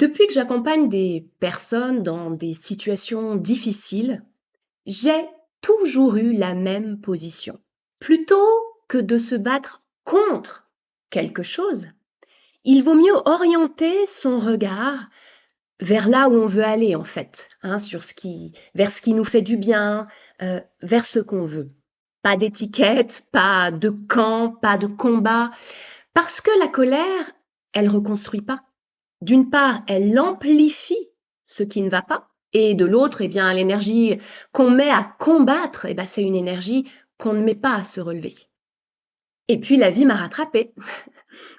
Depuis que j'accompagne des personnes dans des situations difficiles, j'ai toujours eu la même position. Plutôt que de se battre contre quelque chose, il vaut mieux orienter son regard vers là où on veut aller en fait, vers ce qui nous fait du bien, vers ce qu'on veut. Pas d'étiquette, pas de camp, pas de combat, parce que la colère, elle reconstruit pas. D'une part, elle amplifie ce qui ne va pas, et de l'autre, eh bien, l'énergie qu'on met à combattre, eh ben, c'est une énergie qu'on ne met pas à se relever. Et puis la vie m'a rattrapée.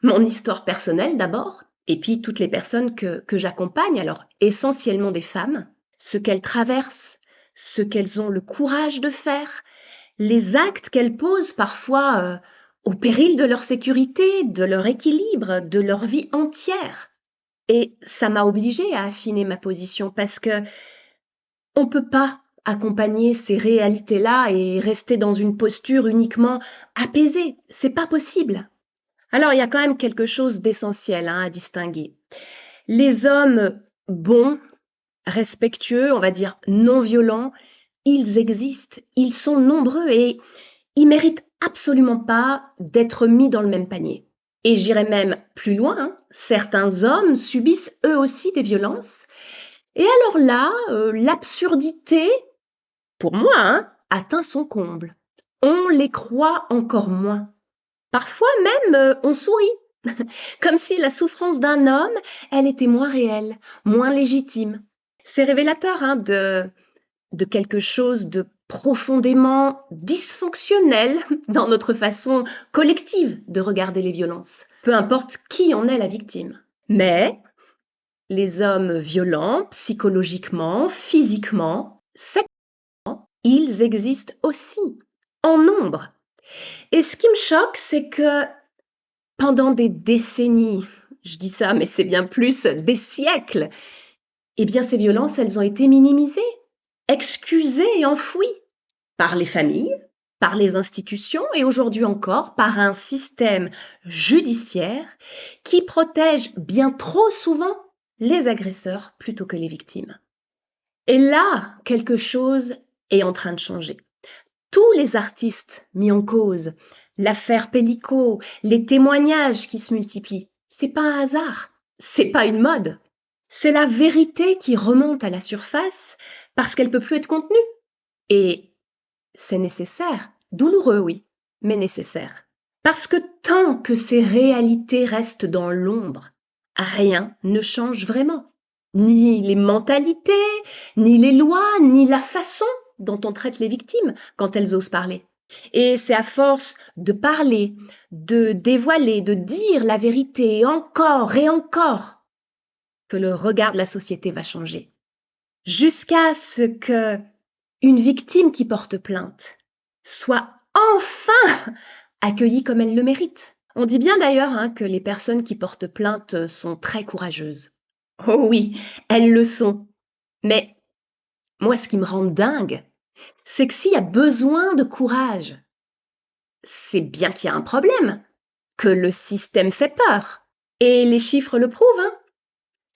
Mon histoire personnelle d'abord, et puis toutes les personnes que j'accompagne, alors essentiellement des femmes, ce qu'elles traversent, ce qu'elles ont le courage de faire, les actes qu'elles posent parfois au péril de leur sécurité, de leur équilibre, de leur vie entière. Et ça m'a obligée à affiner ma position parce que on peut pas accompagner ces réalités-là et rester dans une posture uniquement apaisée. C'est pas possible. Alors, il y a quand même quelque chose d'essentiel à distinguer. Les hommes bons, respectueux, on va dire non violents, ils existent, ils sont nombreux et ils méritent absolument pas d'être mis dans le même panier. Et j'irai même plus loin, certains hommes subissent eux aussi des violences. Et alors là, l'absurdité, pour moi, atteint son comble. On les croit encore moins. Parfois même, on sourit, comme si la souffrance d'un homme, elle était moins réelle, moins légitime. C'est révélateur de quelque chose de profondément dysfonctionnel dans notre façon collective de regarder les violences, peu importe qui en est la victime. Mais les hommes violents, psychologiquement, physiquement, sexuellement, ils existent aussi, en nombre. Et ce qui me choque, c'est que pendant des décennies, je dis ça, mais c'est bien plus des siècles, eh bien ces violences, elles ont été minimisées, excusées et enfouies par les familles, par les institutions et aujourd'hui encore par un système judiciaire qui protège bien trop souvent les agresseurs plutôt que les victimes. Et là, quelque chose est en train de changer. Tous les artistes mis en cause, l'affaire Pellico, les témoignages qui se multiplient, c'est pas un hasard, c'est pas une mode. C'est la vérité qui remonte à la surface parce qu'elle peut plus être contenue. Et c'est nécessaire, douloureux oui, mais nécessaire. Parce que tant que ces réalités restent dans l'ombre, rien ne change vraiment. Ni les mentalités, ni les lois, ni la façon dont on traite les victimes quand elles osent parler. Et c'est à force de parler, de dévoiler, de dire la vérité encore et encore que le regard de la société va changer. Jusqu'à ce que une victime qui porte plainte soit enfin accueillie comme elle le mérite. On dit bien d'ailleurs que les personnes qui portent plainte sont très courageuses. Oh oui, elles le sont. Mais moi, ce qui me rend dingue, c'est que s'il y a besoin de courage, c'est bien qu'il y a un problème, que le système fait peur. Et les chiffres le prouvent.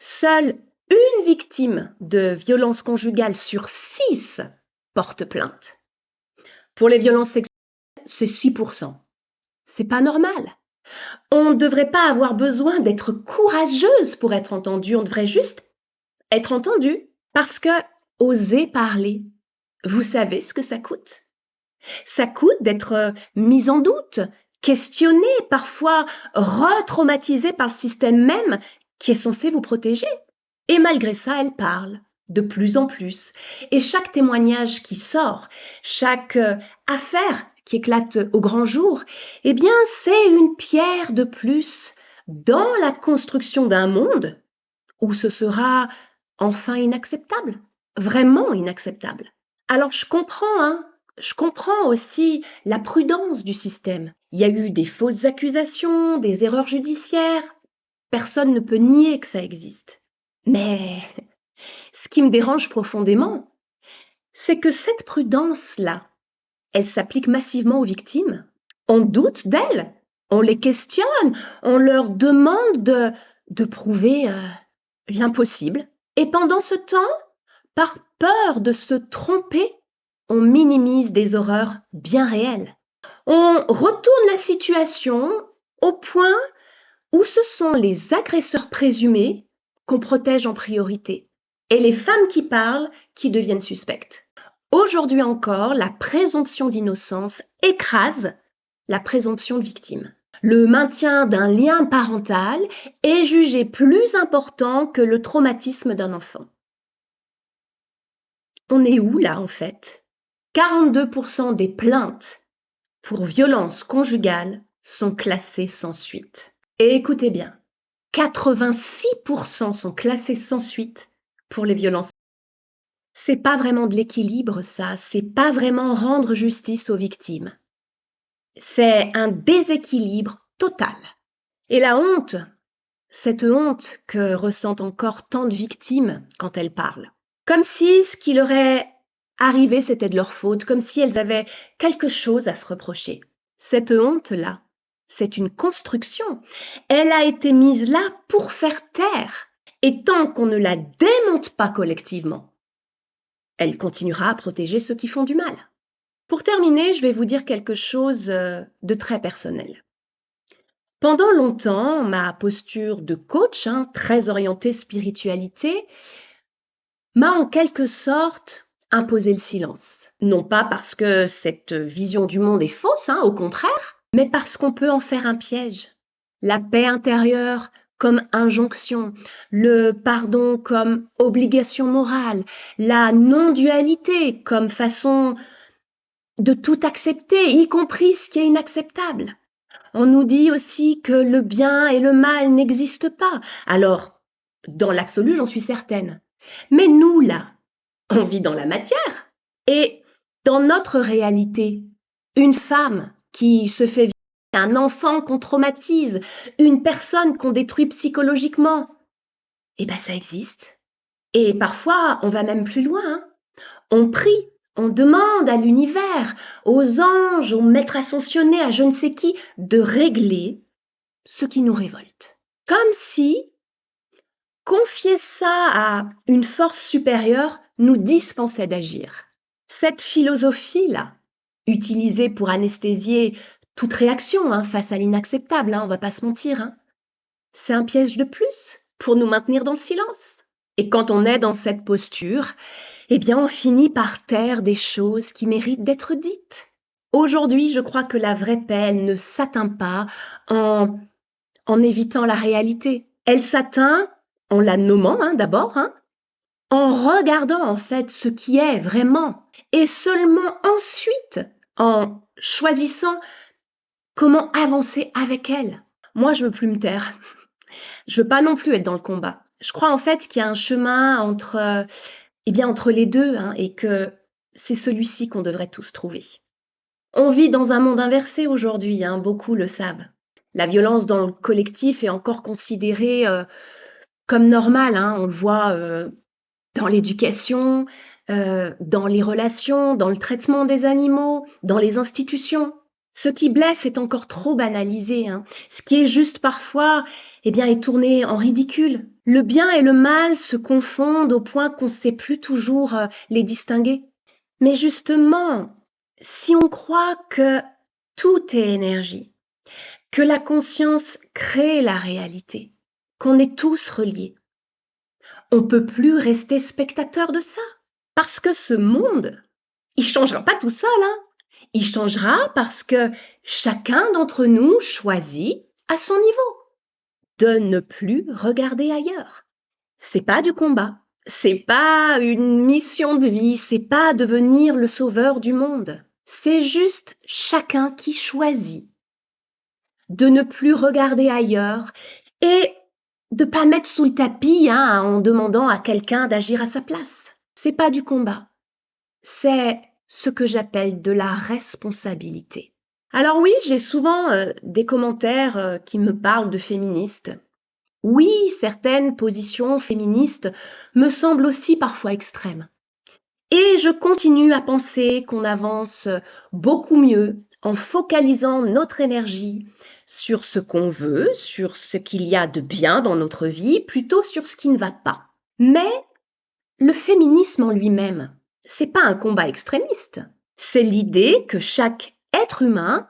Seule une victime de violence conjugale sur 6 porte plainte. Pour les violences sexuelles, c'est 6%. C'est pas normal. On ne devrait pas avoir besoin d'être courageuse pour être entendue. On devrait juste être entendue. Parce que oser parler, vous savez ce que ça coûte? Ça coûte d'être mise en doute, questionnée, parfois retraumatisée par le système même qui est censé vous protéger. Et malgré ça, elle parle de plus en plus. Et chaque témoignage qui sort, chaque affaire qui éclate au grand jour, eh bien, c'est une pierre de plus dans la construction d'un monde où ce sera enfin inacceptable, vraiment inacceptable. Alors je comprends aussi la prudence du système. Il y a eu des fausses accusations, des erreurs judiciaires. Personne ne peut nier que ça existe. Mais ce qui me dérange profondément, c'est que cette prudence-là, elle s'applique massivement aux victimes. On doute d'elles, on les questionne, on leur demande de prouver l'impossible. Et pendant ce temps, par peur de se tromper, on minimise des horreurs bien réelles. On retourne la situation au point où ce sont les agresseurs présumés qu'on protège en priorité et les femmes qui parlent qui deviennent suspectes. Aujourd'hui encore, la présomption d'innocence écrase la présomption de victime. Le maintien d'un lien parental est jugé plus important que le traumatisme d'un enfant. On est où là en fait? 42% des plaintes pour violences conjugales sont classées sans suite. Et écoutez bien, 86% sont classés sans suite pour les violences. C'est pas vraiment de l'équilibre, ça. C'est pas vraiment rendre justice aux victimes. C'est un déséquilibre total. Et la honte, cette honte que ressentent encore tant de victimes quand elles parlent. Comme si ce qui leur est arrivé, c'était de leur faute, comme si elles avaient quelque chose à se reprocher. Cette honte-là, c'est une construction. Elle a été mise là pour faire taire. Et tant qu'on ne la démonte pas collectivement, elle continuera à protéger ceux qui font du mal. Pour terminer, je vais vous dire quelque chose de très personnel. Pendant longtemps, ma posture de coach, très orientée spiritualité, m'a en quelque sorte imposé le silence. Non pas parce que cette vision du monde est fausse, au contraire, mais parce qu'on peut en faire un piège. La paix intérieure comme injonction, le pardon comme obligation morale, la non-dualité comme façon de tout accepter, y compris ce qui est inacceptable. On nous dit aussi que le bien et le mal n'existent pas. Alors, dans l'absolu, j'en suis certaine. Mais nous, là, on vit dans la matière. Et dans notre réalité, une femme qui se fait violer, un enfant qu'on traumatise, une personne qu'on détruit psychologiquement, eh ben ça existe. Et parfois, on va même plus loin. On prie, on demande à l'univers, aux anges, aux maîtres ascensionnés, à je ne sais qui, de régler ce qui nous révolte. Comme si confier ça à une force supérieure nous dispensait d'agir. Cette philosophie-là, utilisée pour anesthésier toute réaction face à l'inacceptable, on va pas se mentir, c'est un piège de plus pour nous maintenir dans le silence. Et quand on est dans cette posture, eh bien on finit par taire des choses qui méritent d'être dites. Aujourd'hui, je crois que la vraie paix, elle ne s'atteint pas en évitant la réalité. Elle s'atteint en la nommant d'abord, en regardant en fait ce qui est vraiment, et seulement ensuite en choisissant comment avancer avec elle. Moi, je veux plus me taire. Je veux pas non plus être dans le combat. Je crois en fait qu'il y a un chemin entre les deux, et que c'est celui-ci qu'on devrait tous trouver. On vit dans un monde inversé aujourd'hui, beaucoup le savent. La violence dans le collectif est encore considérée comme normale, on le voit dans l'éducation, dans les relations, dans le traitement des animaux, dans les institutions. Ce qui blesse est encore trop banalisé. Ce qui est juste parfois, est tourné en ridicule. Le bien et le mal se confondent au point qu'on ne sait plus toujours les distinguer. Mais justement, si on croit que tout est énergie, que la conscience crée la réalité, qu'on est tous reliés, on ne peut plus rester spectateur de ça. Parce que ce monde, il ne changera pas tout seul. Il changera parce que chacun d'entre nous choisit à son niveau de ne plus regarder ailleurs. C'est pas du combat, c'est pas une mission de vie, c'est pas devenir le sauveur du monde. C'est juste chacun qui choisit de ne plus regarder ailleurs et de pas mettre sous le tapis en demandant à quelqu'un d'agir à sa place. C'est pas du combat, c'est ce que j'appelle de la responsabilité. Alors oui, j'ai souvent des commentaires qui me parlent de féministes. Oui, certaines positions féministes me semblent aussi parfois extrêmes. Et je continue à penser qu'on avance beaucoup mieux en focalisant notre énergie sur ce qu'on veut, sur ce qu'il y a de bien dans notre vie, plutôt sur ce qui ne va pas. Mais le féminisme en lui-même, c'est pas un combat extrémiste. C'est l'idée que chaque être humain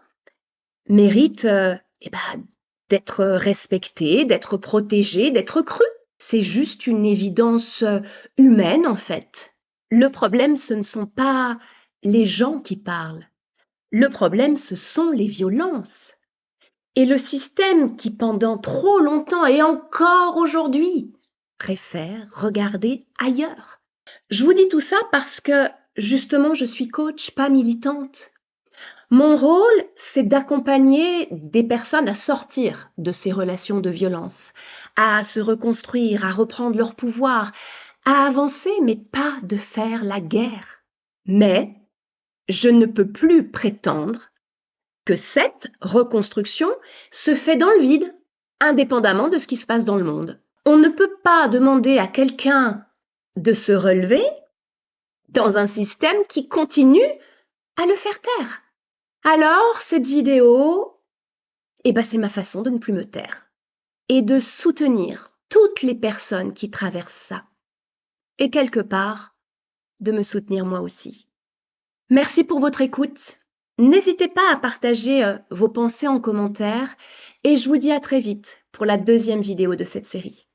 mérite d'être respecté, d'être protégé, d'être cru. C'est juste une évidence humaine en fait. Le problème, ce ne sont pas les gens qui parlent. Le problème, ce sont les violences. Et le système qui, pendant trop longtemps et encore aujourd'hui, préfère regarder ailleurs. Je vous dis tout ça parce que, justement, je suis coach, pas militante. Mon rôle, c'est d'accompagner des personnes à sortir de ces relations de violence, à se reconstruire, à reprendre leur pouvoir, à avancer, mais pas de faire la guerre. Mais je ne peux plus prétendre que cette reconstruction se fait dans le vide, indépendamment de ce qui se passe dans le monde. On ne peut pas demander à quelqu'un de se relever dans un système qui continue à le faire taire. Alors, cette vidéo, c'est ma façon de ne plus me taire et de soutenir toutes les personnes qui traversent ça. Et quelque part, de me soutenir moi aussi. Merci pour votre écoute. N'hésitez pas à partager vos pensées en commentaire et je vous dis à très vite pour la deuxième vidéo de cette série.